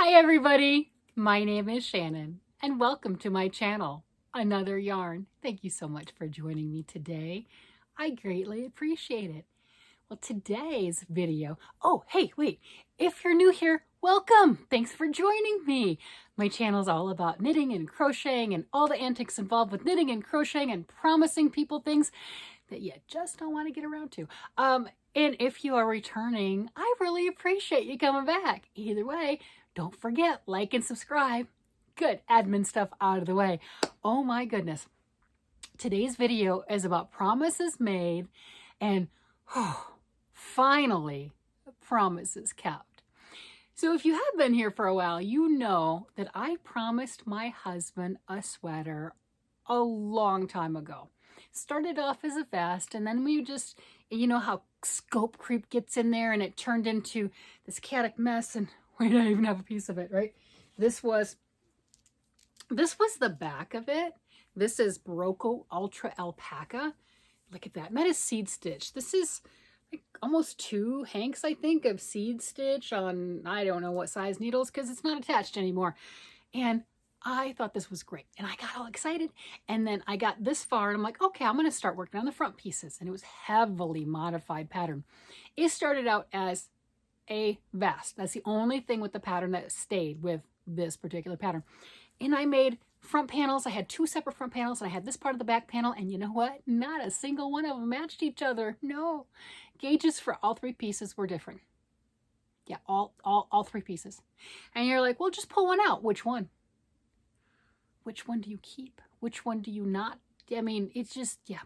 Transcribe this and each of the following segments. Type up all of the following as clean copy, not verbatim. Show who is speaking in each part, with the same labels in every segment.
Speaker 1: Hi everybody, my name is Shannon and welcome to my channel, Another Yarn. Thank you so much for joining me today. I greatly appreciate it. Well, today's video, oh, hey, wait, if you're new here, welcome. Thanks for joining me. My channel is all about knitting and crocheting and all the antics involved with knitting and crocheting and promising people things that you just don't want to get around to. And if you are returning, I really appreciate you coming back. Either way, don't forget, like and subscribe. Good, admin stuff out of the way. Oh my goodness. Today's video is about promises made and finally promises kept. So if you have been here for a while, you know that I promised my husband a sweater a long time ago. Started off as a vest, and then we just, you know how scope creep gets in there and it turned into this chaotic mess, and we don't even have a piece of it, right? This was the back of it. This is Barocco Ultra Alpaca. Look at that. That is seed stitch. This is like almost 2 hanks, I think, of seed stitch on, I don't know what size needles because it's not attached anymore. And I thought this was great. And I got all excited. And then I got this far and I'm like, okay, I'm going to start working on the front pieces. And it was heavily modified pattern. It started out as a vest. That's the only thing with the pattern that stayed with this particular pattern. And I made front panels. I had 2 separate front panels, and I had this part of the back panel, and you know what? Not a single one of them matched each other. No. Gauges for all 3 pieces were different. Yeah, all 3 pieces. And you're like, well, just pull one out. Which one? Which one do you keep? Which one do you not? I mean, it's just, yeah.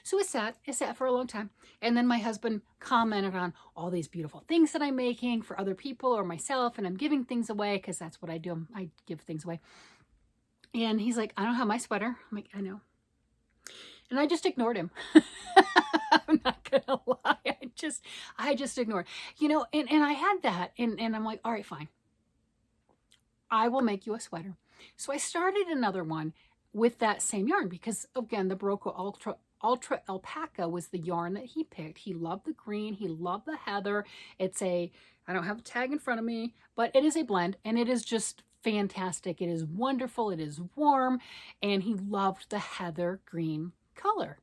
Speaker 1: So it sat for a long time. And then my husband commented on all these beautiful things that I'm making for other people or myself, and I'm giving things away because that's what I do. I give things away. And he's like, I don't have my sweater. I'm like, I know. And I just ignored him. I'm not gonna lie. I just ignored. You know, and I had that. And I'm like, all right, fine. I will make you a sweater. So I started another one with that same yarn because, again, the Barocco Ultra Alpaca was the yarn that he picked. He loved the green. He loved the heather. It's a, I don't have a tag in front of me, but it is a blend, and it is just fantastic. It is wonderful. It is warm, and he loved the heather green color.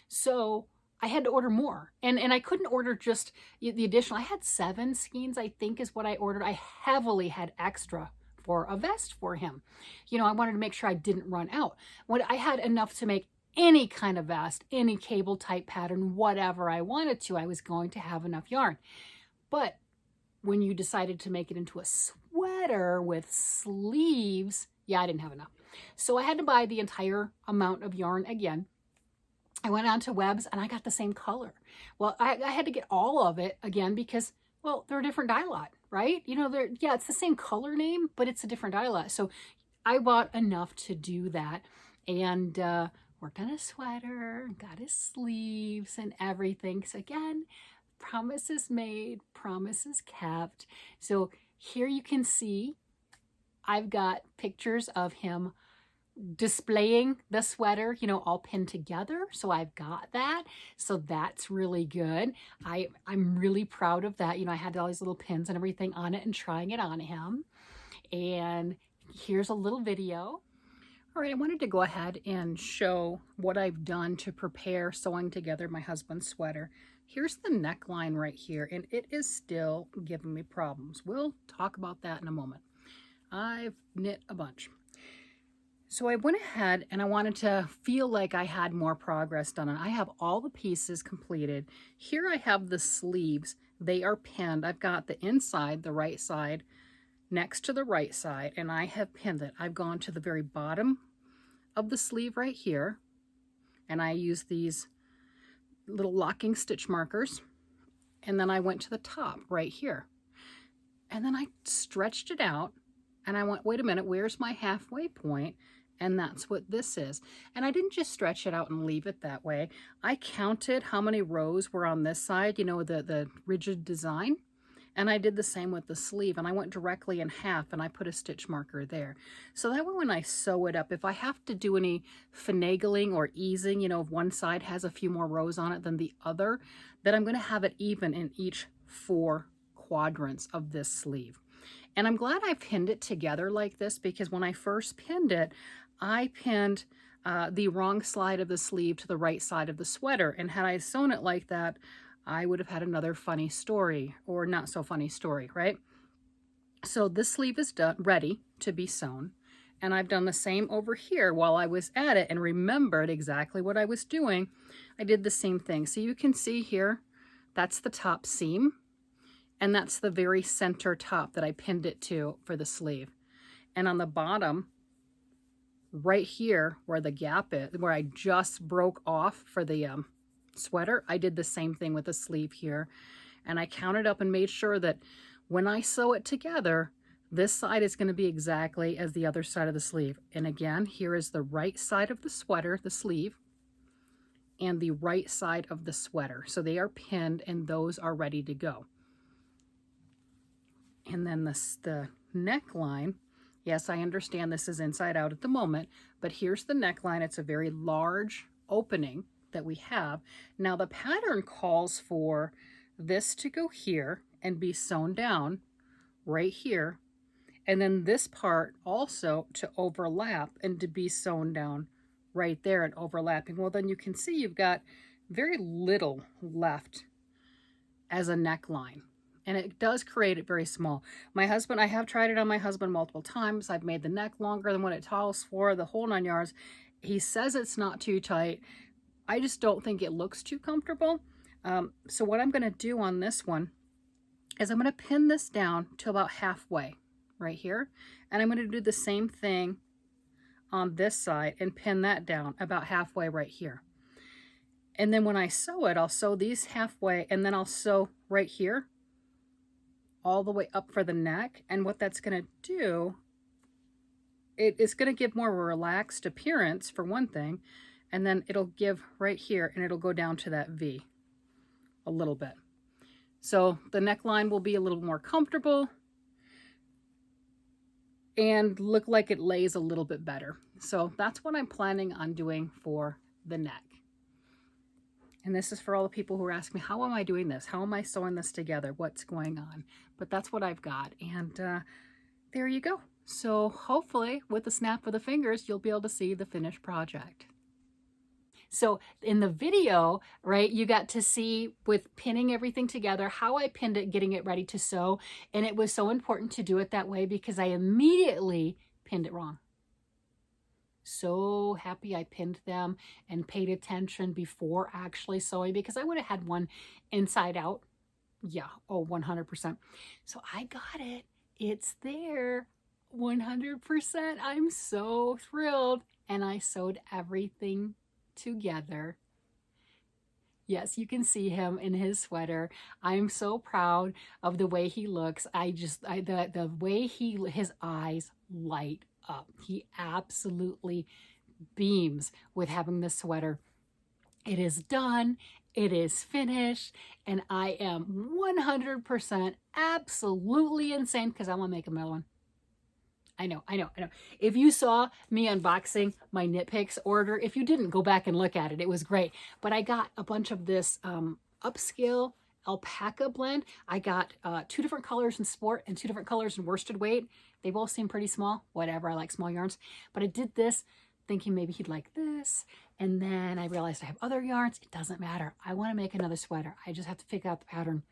Speaker 1: So I had to order more, and I couldn't order just the additional. I had 7 skeins, I think is what I ordered. I heavily had extra for a vest for him. You know, I wanted to make sure I didn't run out. When I had enough to make any kind of vest, any cable type pattern, whatever I wanted to, I was going to have enough yarn. But when you decided to make it into a sweater with sleeves, yeah, I didn't have enough. So I had to buy the entire amount of yarn again. I went on to Webs and I got the same color. Well, I had to get all of it again because, well, they're a different dye lot, right? You know, yeah, it's the same color name, but it's a different dye lot. So I bought enough to do that, and worked on a sweater, got his sleeves and everything. So again, promises made, promises kept. So here you can see I've got pictures of him displaying the sweater, you know, all pinned together. So I've got that. So that's really good. I'm really proud of that. You know, I had all these little pins and everything on it and trying it on him. And here's a little video. All right, I wanted to go ahead and show what I've done to prepare sewing together my husband's sweater. Here's the neckline right here, and it is still giving me problems. We'll talk about that in a moment. I've knit a bunch. So I went ahead and I wanted to feel like I had more progress done. And I have all the pieces completed. Here I have the sleeves. They are pinned. I've got the inside, the right side, next to the right side, and I have pinned it. I've gone to the very bottom of the sleeve right here, and I use these little locking stitch markers, and then I went to the top right here, and then I stretched it out, and I went, wait a minute, where's my halfway point? And that's what this is. And I didn't just stretch it out and leave it that way. I counted how many rows were on this side, you know, the rigid design. And I did the same with the sleeve, and I went directly in half and I put a stitch marker there. So that way when I sew it up, if I have to do any finagling or easing, you know, if one side has a few more rows on it than the other, then I'm going to have it even in each 4 quadrants of this sleeve. And I'm glad I pinned it together like this, because when I first pinned it, I pinned the wrong side of the sleeve to the right side of the sweater. And had I sewn it like that, I would have had another funny story, or not so funny story, right? So this sleeve is done, ready to be sewn. And I've done the same over here while I was at it and remembered exactly what I was doing. I did the same thing. So you can see here, that's the top seam. And that's the very center top that I pinned it to for the sleeve. And on the bottom, right here where the gap is, where I just broke off for the sweater, I did the same thing with the sleeve here. And I counted up and made sure that when I sew it together, this side is going to be exactly as the other side of the sleeve. And again, here is the right side of the sweater, the sleeve, and the right side of the sweater. So they are pinned and those are ready to go. And then the neckline, yes, I understand this is inside out at the moment, but here's the neckline. It's a very large opening that we have. Now the pattern calls for this to go here and be sewn down right here. And then this part also to overlap and to be sewn down right there and overlapping. Well, then you can see you've got very little left as a neckline. And it does create it very small. My husband, I have tried it on my husband multiple times. I've made the neck longer than what it calls for, the whole 9 yards. He says it's not too tight. I just don't think it looks too comfortable. So what I'm going to do on this one is I'm going to pin this down to about halfway right here. And I'm going to do the same thing on this side and pin that down about halfway right here. And then when I sew it, I'll sew these halfway and then I'll sew right here all the way up for the neck. And what that's going to do, it's going to give more of a relaxed appearance for one thing. And then it'll give right here and it'll go down to that V a little bit. So the neckline will be a little more comfortable and look like it lays a little bit better. So that's what I'm planning on doing for the neck. And this is for all the people who are asking me, how am I doing this? How am I sewing this together? What's going on? But that's what I've got. And there you go. So hopefully with the snap of the fingers, you'll be able to see the finished project. So in the video, right, you got to see with pinning everything together, how I pinned it, getting it ready to sew. And it was so important to do it that way because I immediately pinned it wrong. So happy I pinned them and paid attention before actually sewing, because I would have had one inside out. Yeah, oh, 100%. So I got it. It's there. 100%. I'm so thrilled. And I sewed everything together. Yes, you can see him in his sweater. I'm so proud of the way he looks. The way his eyes light up. He absolutely beams with having this sweater. It is done. It is finished. And I am 100% absolutely insane because I want to make another one. I know. If you saw me unboxing my Knit Picks order, if you didn't, go back and look at it. It was great. But I got a bunch of this upscale alpaca blend. I got 2 different colors in sport and 2 different colors in worsted weight. They both seem pretty small. Whatever, I like small yarns. But I did this thinking maybe he'd like this. And then I realized I have other yarns. It doesn't matter. I want to make another sweater. I just have to figure out the pattern.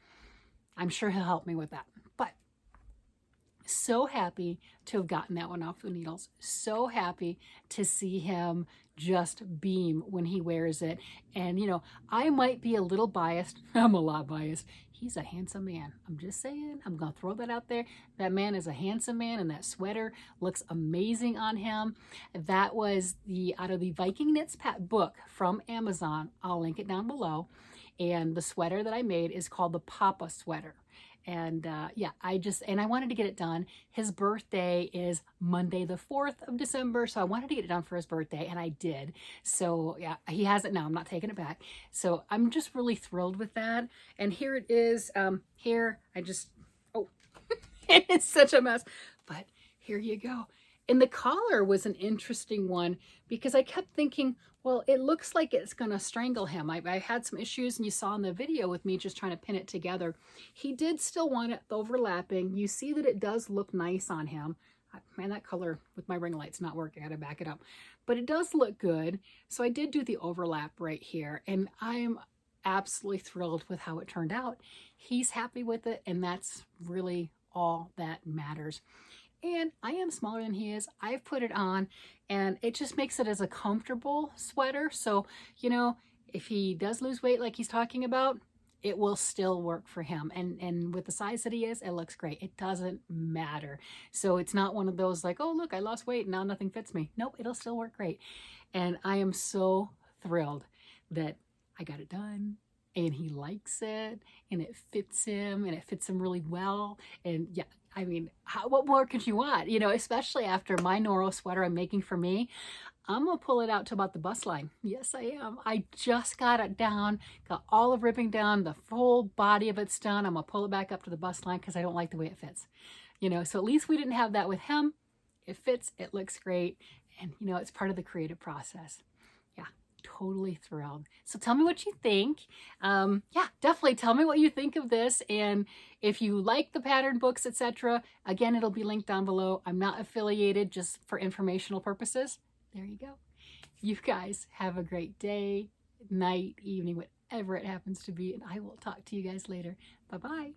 Speaker 1: I'm sure he'll help me with that. But so happy to have gotten that one off the needles. So happy to see him just beam when he wears it. And, you know, I might be a little biased. I'm a lot biased. He's a handsome man. I'm just saying. I'm going to throw that out there. That man is a handsome man, and that sweater looks amazing on him. That was out of the Viking Knits book from Amazon. I'll link it down below. And the sweater that I made is called the Papa sweater. And yeah, I wanted to get it done. His birthday is Monday, the 4th of December. So I wanted to get it done for his birthday, and I did. So yeah, he has it now. I'm not taking it back. So I'm just really thrilled with that. And here it is. Here, oh, it's such a mess. But here you go. And the collar was an interesting one because I kept thinking, Well, it looks like it's going to strangle him. I had some issues, and you saw in the video with me just trying to pin it together. He did still want it overlapping. You see that it does look nice on him. Man, that color with my ring light's not working. I got to back it up. But it does look good. So I did do the overlap right here, and I'm absolutely thrilled with how it turned out. He's happy with it, and that's really all that matters. And I am smaller than he is. I've put it on, and it just makes it as a comfortable sweater. So, you know, if he does lose weight like he's talking about, it will still work for him. And with the size that he is, it looks great. It doesn't matter. So it's not one of those like, oh, look, I lost weight and now nothing fits me. Nope, it'll still work great. And I am so thrilled that I got it done, and he likes it, and it fits him, and it fits him really well. And yeah, I mean, what more could you want? You know, especially after my Noro sweater I'm making for me. I'm going to pull it out to about the bust line. Yes, I am. I just got it down, got all of ribbing down, the full body of it's done. I'm going to pull it back up to the bust line because I don't like the way it fits. You know, so at least we didn't have that with him. It fits, it looks great, and you know, it's part of the creative process. Yeah, totally thrilled. So tell me what you think. Yeah, definitely tell me what you think of this, and if you like the pattern books, etc. Again, it'll be linked down below. I'm not affiliated, just for informational purposes. There you go. You guys have a great day, night, evening, whatever it happens to be, and I will talk to you guys later. Bye-bye.